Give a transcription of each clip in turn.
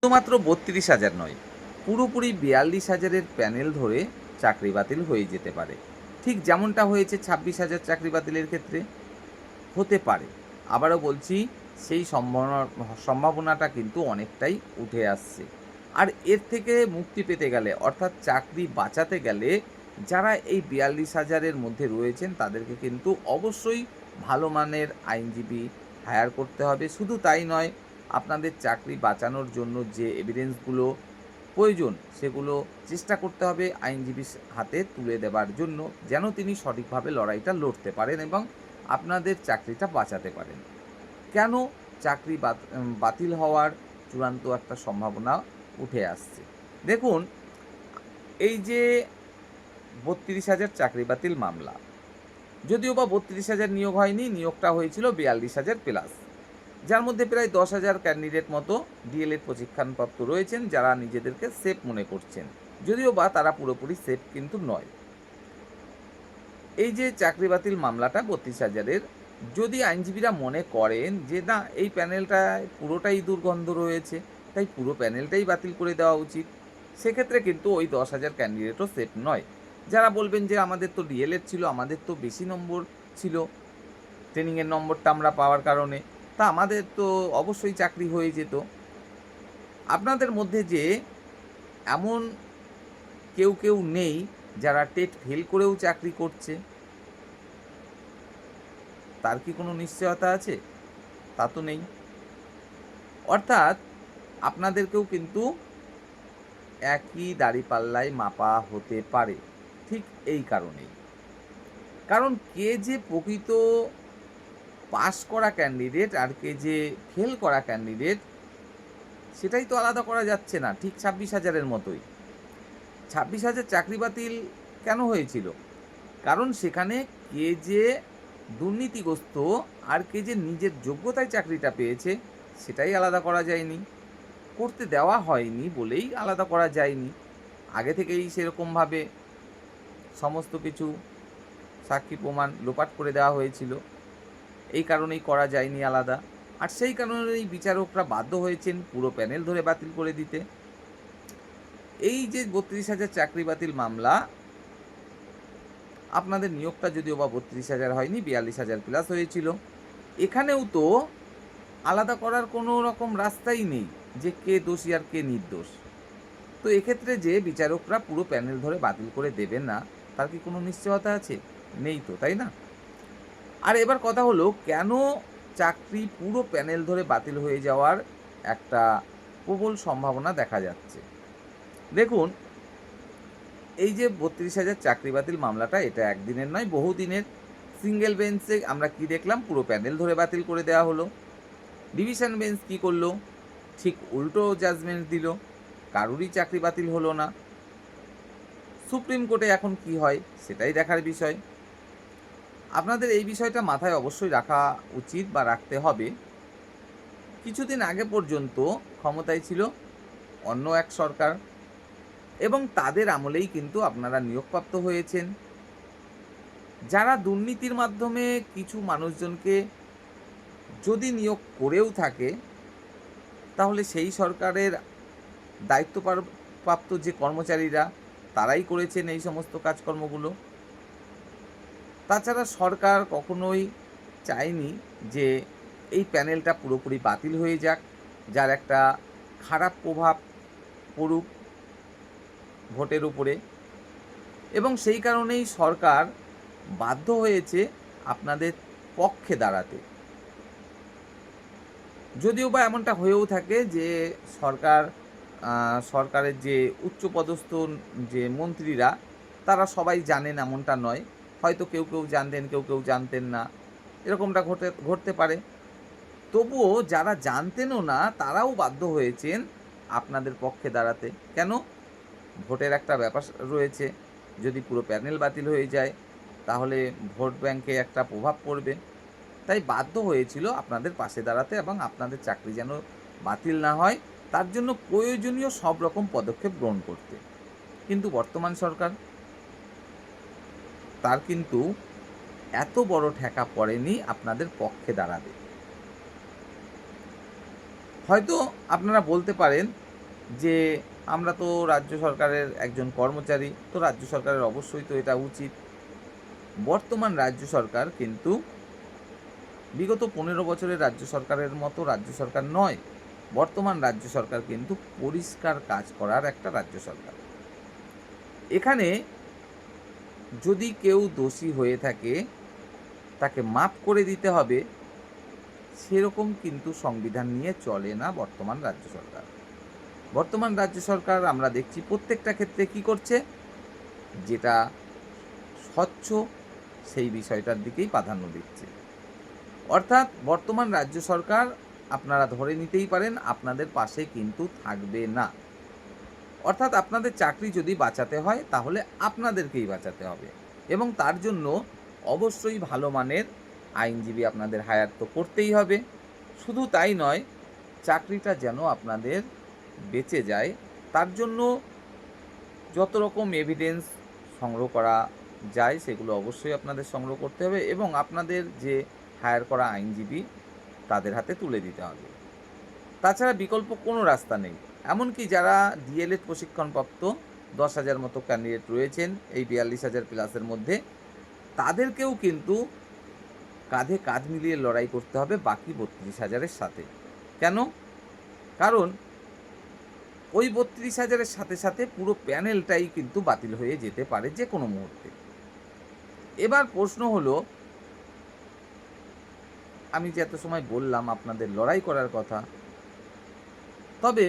শুধুমাত্র ৩২,০০০ নয়, পুরোপুরি ৪২,০০০-এর প্যানেল ধরে চাকরি বাতিল হয়ে যেতে পারে। ঠিক যেমনটা হয়েছে ২৬,০০০ চাকরি বাতিলের ক্ষেত্রে হতে পারে। আবারও বলছি, সেই সম্ভাবনাটা কিন্তু অনেকটাই উঠে আসছে। আর এর থেকে মুক্তি পেতে গেলে, অর্থাৎ চাকরি বাঁচাতে গেলে যারা এই ৪২,০০০-এর মধ্যে রয়েছেন তাদেরকে কিন্তু অবশ্যই ভালো মানের আইনজীবী হায়ার করতে হবে। শুধু তাই নয়, আপনাদের চাকরি বাঁচানোর জন্য যে এভিডেন্সগুলো প্রয়োজন সেগুলো চেষ্টা করতে হবে আইনজীবীর হাতে তুলে দেবার জন্য, যেন তিনি সঠিকভাবে লড়াইটা লড়তে পারেন এবং আপনাদের চাকরিটা বাঁচাতে পারেন। কেন চাকরি বাতিল হওয়ার চূড়ান্ত একটা সম্ভাবনা উঠে আসছে? দেখুন, এই যে ৩২,০০০ চাকরি বাতিল মামলা, যদিও বা ৩২,০০০ নিয়োগ হয়নি, নিয়োগটা হয়েছিল ৪২,০০০ প্লাস, যার মধ্যে প্রায় ১০,০০০ ক্যান্ডিডেট মতো ডিএলএড প্রশিক্ষণপ্রাপ্ত রয়েছেন যারা নিজেদেরকে সেফ মনে করছেন, যদিও বা তারা পুরোপুরি সেফ কিন্তু নয়। এই যে চাকরি বাতিল মামলাটা ৩২,০০০-এর, যদি আইনজীবীরা মনে করেন যে না, এই প্যানেলটায় পুরোটাই দুর্গন্ধ রয়েছে, তাই পুরো প্যানেলটাই বাতিল করে দেওয়া উচিত, সেক্ষেত্রে কিন্তু ওই ১০,০০০ ক্যান্ডিডেটও সেফ নয়। যারা বলবেন যে আমাদের তো ডিএলএড ছিল, আমাদের তো বেশি নম্বর ছিল, ট্রেনিংয়ের নম্বরটা আমরা পাওয়ার কারণে, তা আমাদের তো অবশ্যই চাকরি হয়ে যেত। আপনাদের মধ্যে যে এমন কেউ কেউ নেই যারা টেট ফেল করেও চাকরি করছে, তার কি কোনো নিশ্চয়তা আছে? তা তো নেই। অর্থাৎ আপনাদেরকেও কিন্তু একই দাঁড়িপাল্লায় মাপা হতে পারে, ঠিক এই কারণেই। কারণ কে যে প্রকৃত পাস করা ক্যান্ডিডেট আর কে যে ফেল করা ক্যান্ডিডেট, সেটাই তো আলাদা করা যাচ্ছে না, ঠিক ২৬,০০০-এর মতোই। ২৬,০০০ চাকরি বাতিল কেন হয়েছিল? কারণ সেখানে কে যে দুর্নীতিগ্রস্ত আর কে যে নিজের যোগ্যতায় চাকরিটা পেয়েছে সেটাই আলাদা করা যায়নি, করতে দেওয়া হয়নি বলেই আলাদা করা যায়নি। আগে থেকেই সেরকমভাবে সমস্ত কিছু সাক্ষী প্রমাণ লোপাট করে দেওয়া হয়েছিল, এই কারণেই করা যায়নি আলাদা। আর সেই কারণেই বিচারকরা বাধ্য হয়েছেন পুরো প্যানেল ধরে বাতিল করে দিতে। এই যে ৩২,০০০ চাকরি বাতিল মামলা, আপনাদের নিয়োগটা যদিও বা ৩২,০০০ হয়নি, ৪২,০০০ প্লাস হয়েছিল, এখানেও তো আলাদা করার কোনো রকম রাস্তাই নেই যে কে দোষী আর কে নির্দোষ। তো এক্ষেত্রে যে বিচারকরা পুরো প্যানেল ধরে বাতিল করে দেবেন না, তার কি কোনো নিশ্চয়তা আছে? নেই তো, তাই না? আর এবার কথা হলো, কেন চাকরি পুরো প্যানেল ধরে বাতিল হয়ে যাওয়ার একটা প্রবল সম্ভাবনা দেখা যাচ্ছে? দেখুন, এই যে ৩২,০০০ চাকরি বাতিল মামলাটা, এটা একদিনের নয়, বহুদিনের। সিঙ্গেল বেঞ্চে আমরা কি দেখলাম? পুরো প্যানেল ধরে বাতিল করে দেওয়া হলো। ডিভিশন বেঞ্চ কি করলো? ঠিক উল্টো জাজমেন্ট দিল, কারুরই চাকরি বাতিল হলো না। সুপ্রিম কোর্টে এখন কি হয় সেটাই দেখার বিষয়। আপনাদের এই বিষয়টা মাথায় অবশ্যই রাখা উচিত বা রাখতে হবে। কিছুদিন আগে পর্যন্ত ক্ষমতায় ছিল অন্য এক সরকার, এবং তাদের আমলেই কিন্তু আপনারা নিয়োগপ্রাপ্ত হয়েছেন। যারা দুর্নীতির মাধ্যমে কিছু মানুষজনকে যদি নিয়োগ করেও থাকে, তাহলে সেই সরকারের দায়িত্বপ্রাপ্ত যে কর্মচারীরা, তারাই করেছেন এই সমস্ত কাজকর্মগুলো। তাছাড়া সরকার কখনোই চায়নি যে এই প্যানেলটা পুরোপুরি বাতিল হয়ে যাক, যার একটা খারাপ প্রভাব পড়ুক ভোটের উপরে, এবং সেই কারণেই সরকার বাধ্য হয়েছে আপনাদের পক্ষে দাঁড়াতে। যদিও বা এমনটা হয়েও থাকে যে সরকারের যে উচ্চপদস্থ যে মন্ত্রীরা, তারা সবাই জানেন এমনটা নয়, হয়তো কেউ কেউ জানতেন, কেউ কেউ জানতেন না, এরকমটা ঘটতে পারে। তবুও যারা জানতেনও না তারাও বাধ্য হয়েছেন আপনাদের পক্ষে দাঁড়াতে। কেন? ভোটের একটা ব্যাপার রয়েছে, যদি পুরো প্যানেল বাতিল হয়ে যায় তাহলে ভোট ব্যাংকে একটা প্রভাব পড়বে, তাই বাধ্য হয়েছিল আপনাদের পাশে দাঁড়াতে এবং আপনাদের চাকরি যেন বাতিল না হয় তার জন্য প্রয়োজনীয় সব রকম পদক্ষেপ গ্রহণ করতে। কিন্তু বর্তমান সরকার, তার কিন্তু এত বড় ঠেকা পড়েনি আপনাদের পক্ষে দাঁড়াবে। হয়তো আপনারা বলতে পারেন যে আমরা তো রাজ্য সরকারের একজন কর্মচারী, তো রাজ্য সরকারের অবশ্যই তো এটা উচিত। বর্তমান রাজ্য সরকার কিন্তু বিগত 15 বছরের রাজ্য সরকারের মতো রাজ্য সরকার নয়। বর্তমান রাজ্য সরকার কিন্তু পরিষ্কার কাজ করার একটা রাজ্য সরকার। এখানে যদি কেউ দোষী হয়ে থাকে তাকে মাফ করে দিতে হবে, সেরকম কিন্তু সংবিধান নিয়ে চলে না বর্তমান রাজ্য সরকার। বর্তমান রাজ্য সরকার আমরা দেখছি প্রত্যেকটা ক্ষেত্রে কি করছে, যেটা স্বচ্ছ সেই বিষয়টার দিকেই প্রাধান্য দিচ্ছে। অর্থাৎ বর্তমান রাজ্য সরকার আপনারা ধরে নিতেই পারেন আপনাদের পাশে কিন্তু থাকবে না। অর্থাৎ আপনাদের চাকরি যদি বাঁচাতে হয় তাহলে আপনাদেরকেই বাঁচাতে হবে, এবং তার জন্য অবশ্যই ভালো মানের আইনজীবী আপনাদের হায়ার তো করতেই হবে। শুধু তাই নয়, চাকরিটা যেন আপনাদের বেঁচে যায় তার জন্য যত রকম এভিডেন্স সংগ্রহ করা যায় সেগুলো অবশ্যই আপনাদের সংগ্রহ করতে হবে, এবং আপনাদের যে হায়ার করা আইনজীবী তাদের হাতে তুলে দিতে হবে। তাছাড়া বিকল্প কোনো রাস্তা নেই। এমনকি যারা ডিএলএড প্রশিক্ষণপ্রাপ্ত 10,000 মতো ক্যান্ডিডেট রয়েছেন এই 42,000 প্লাসের মধ্যে, তাদেরকেও কিন্তু কাঁধে কাঁধ মিলিয়ে লড়াই করতে হবে বাকি 32,000-এর সাথে। কেন? কারণ ওই 32,000-এর সাথে সাথে পুরো প্যানেলটাই কিন্তু বাতিল হয়ে যেতে পারে যে কোনো মুহূর্তে। এবার প্রশ্ন হলো, আমি যে এত সময় বললাম আপনাদের লড়াই করার কথা, তবে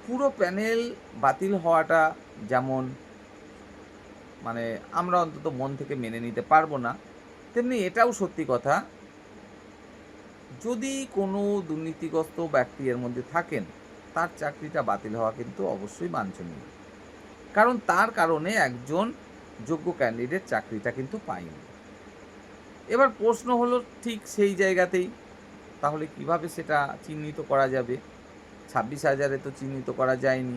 পুরো প্যানেল বাতিল হওয়াটা যেমন মানে আমরা অন্তত মন থেকে মেনে নিতে পারবো না, তেমনি এটাও সত্যি কথা, যদি কোনো দুর্নীতিগ্রস্ত ব্যক্তি এর মধ্যে থাকেন তার চাকরিটা বাতিল হওয়া কিন্তু অবশ্যই বাঞ্ছনীয়। কারণ তার কারণে একজন যোগ্য ক্যান্ডিডেট চাকরিটা কিন্তু পায়নি। এবার প্রশ্ন হলো ঠিক সেই জায়গাতেই, তাহলে কিভাবে সেটা চিহ্নিত করা যাবে? 26,000-এ তো চিহ্নিত করা যায়নি,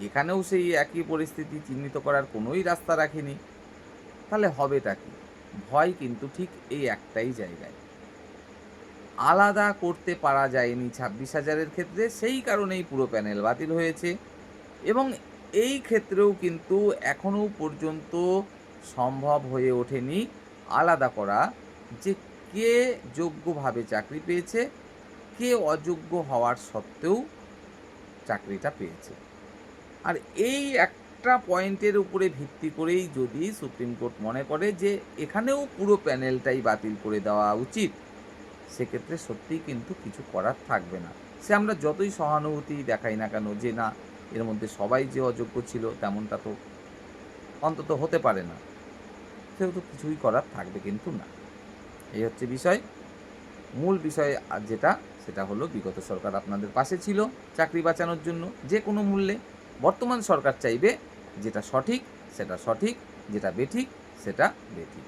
এখানেও সেই একই পরিস্থিতি, চিহ্নিত করার কোনোই রাস্তা রাখেনি। তাহলে হবেটা কি? ভয় কিন্তু ঠিক এই একটাই জায়গায়, আলাদা করতে পারা যায়নি 26,000-এর ক্ষেত্রে, সেই কারণেই পুরো প্যানেল বাতিল হয়েছে। এবং এই ক্ষেত্রেও কিন্তু এখনও পর্যন্ত সম্ভব হয়ে ওঠেনি আলাদা করা যে কে যোগ্যভাবে চাকরি পেয়েছে, কে অযোগ্য হওয়ার সত্ত্বেও চাকরিটা পেয়েছে। আর এই একটা পয়েন্টের উপরে ভিত্তি করেই যদি সুপ্রিম কোর্ট মনে করে যে এখানেও পুরো প্যানেলটাই বাতিল করে দেওয়া উচিত, সেক্ষেত্রে সত্যিই কিন্তু কিছু করার থাকবে না। সে আমরা যতই সহানুভূতি দেখাই না কেন যে না এর মধ্যে সবাই যে অযোগ্য ছিল তেমনটা তো অন্তত হতে পারে না, সেহেতু কিছুই করার থাকবে কিন্তু না। এই হচ্ছে বিষয়। মূল বিষয় আর যেটা, সেটা হলো বিগত সরকার আপনাদের পাশে ছিল চাকরি বাঁচানোর জন্য যে কোনো মূল্যে। বর্তমান সরকার চাইবে যেটা সঠিক সেটা সঠিক, যেটা বেঠিক সেটা বেঠিক।